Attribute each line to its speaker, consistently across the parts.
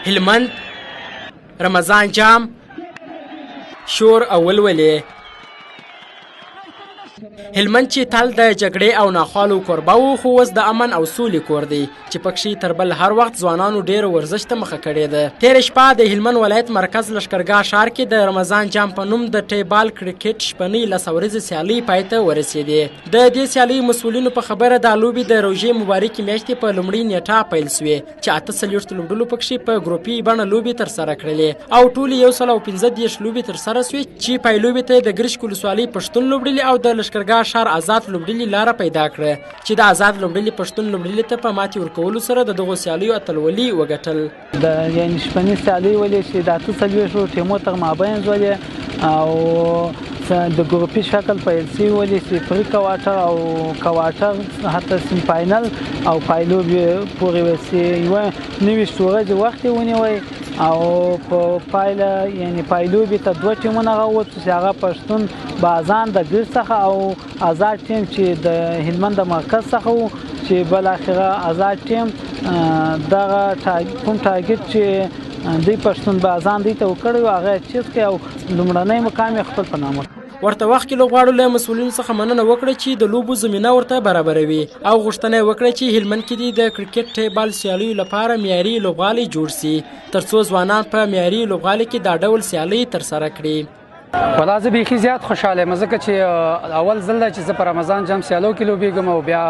Speaker 1: هلمند، رمضان جام، شور او ولولې. هلمند چې تل د جګړې او ناخوالو کوربه و، خو اوس د امن او سولې کور دی چې پکښې تر بل هر وخت ځوانانو ډېر ورزش ته مخه کړې ده. تېره شپه د هلمند ولایت مرکز لښکرګاه ښار کې د رمضان جام په نوم د ټیبال کرکټ شپنۍ 10 ورځې سیالۍ پای ته ورسېدې. د دې سیالۍ مسؤلینو په خبره دا لوبې د روژې مبارکې میاشتې په لومړۍ نیټه پیل سوې چې 48 لوبډلو پکښې په ګروپي بڼه لوبې ترسره کړلې او ټولې 115 لوبې ترسره سوې چې پایلوبې ته د ګرشک ولسوالۍ پښتون لوبډلې او د لښکرګاه ښار آزاد لوبډلې لاره پیدا کړه چې د آزاد لوبډلې پښتون لوبډلې ته په ماتې ورکولو سره د دغو سیالیو اتلولي وګټل.
Speaker 2: د یعنې شپنۍ سیالۍ ولې چې د 48 ټیمو تر مابین ولې او د ګروپي شکل پیل شوي ولې چې پري کوارټر او کوارټر حتی سیم فاینل او پایلوبې پورې وسې یوه 29 ورځې وخت یې ونیوی او په پایله یعنې پایلوبې ته 2 ټیمونه راووتو چې هغه پښتون بازان د ګرد څخه او آزاد ټیم چې د هلمند د مرکز څخه و چې بالاخره آزاد ټیم دغه کوم ټارګټ چې دوی پښتون بازان دوی ته وکړی و هغه اچیز کړی او لومړنی مقام یې خپل په نامه
Speaker 1: ورته وخت کې لوبغاړو له مسؤلینو څخه مننه وکړه چې د لوبو زمینه ورته برابروي او غوښتنه یې وکړه چې هلمند کې د کرکټ ټیبال سیالیو لپاره معیاري لوبغالي جوړ سي ترڅو ځوانان په معیاري لوبغالي کې دا ډول سیالۍ ترسره کړي.
Speaker 3: ولا زه بیخي زیات خوشحاله یم ځکه چې اول ځل ده چې زه په رمضان جام سیالو کې لوبېږم او بیا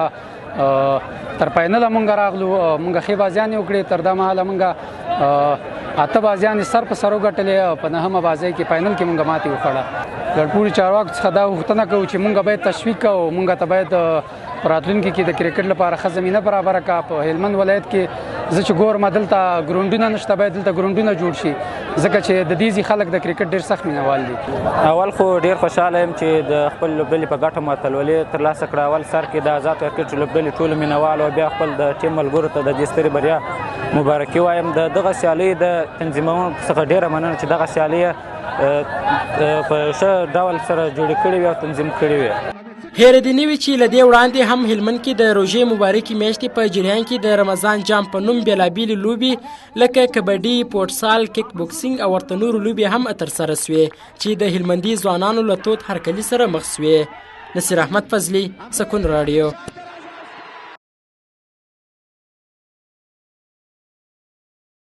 Speaker 3: تر فاینله مونږ راغلو. مونږ ښې بازیانې وکړې، تر دا مهاله مونږ 8 بازیانې سر په سر وګټلې او په 9مه بازۍ کې فاینل کې مونږ ماتې وخوړه. ګډپوړي چارواکو څخه دا غوښتنه کوو چې مونږ باید تشویق کوو، مونږ ته باید په راتلونکي کې د کرکټ لپاره ښه زمینه برابره کړه. په هلمند ولایت کې زه چې ګورم دلته ګراونډونه نشته، باید دلته ګراونډونه جوړ شي ځکه چې د دې خلک د کرکټ ډېر سخت مینوال دي.
Speaker 4: اول خو ډېر خوشحاله یم چې د خپل لوبډلې په ګټه مو اتلولي ترلاسه کړه. اول سر کې د آزاد کرکټ لوبډلې ټولو مینوالو بیا خپل د ټیم ملګرو ته د دې سترې بریا مبارکي وایم. د دغه سیالۍ د تنظیمونکو څخه ډېره مننه چې دغه سیالۍ په ښه ډول سره جوړې کړې وي او تنظیم کړې وي.
Speaker 1: هیره دې نه وي چې له دې وړاندې هم هلمند کې د روژې مبارکې میاشتې په جریان کې د رمضان جام په نوم بېلابېلې لوبې لکه کبډي، فوټسال، کیک بوکسینګ او ورته نورو لوبې هم ترسره سوې چې د هلمندي ځوانانو له تود هرکلي سره مخ سوې. نصیر احمد فضلي، سکون راډیو.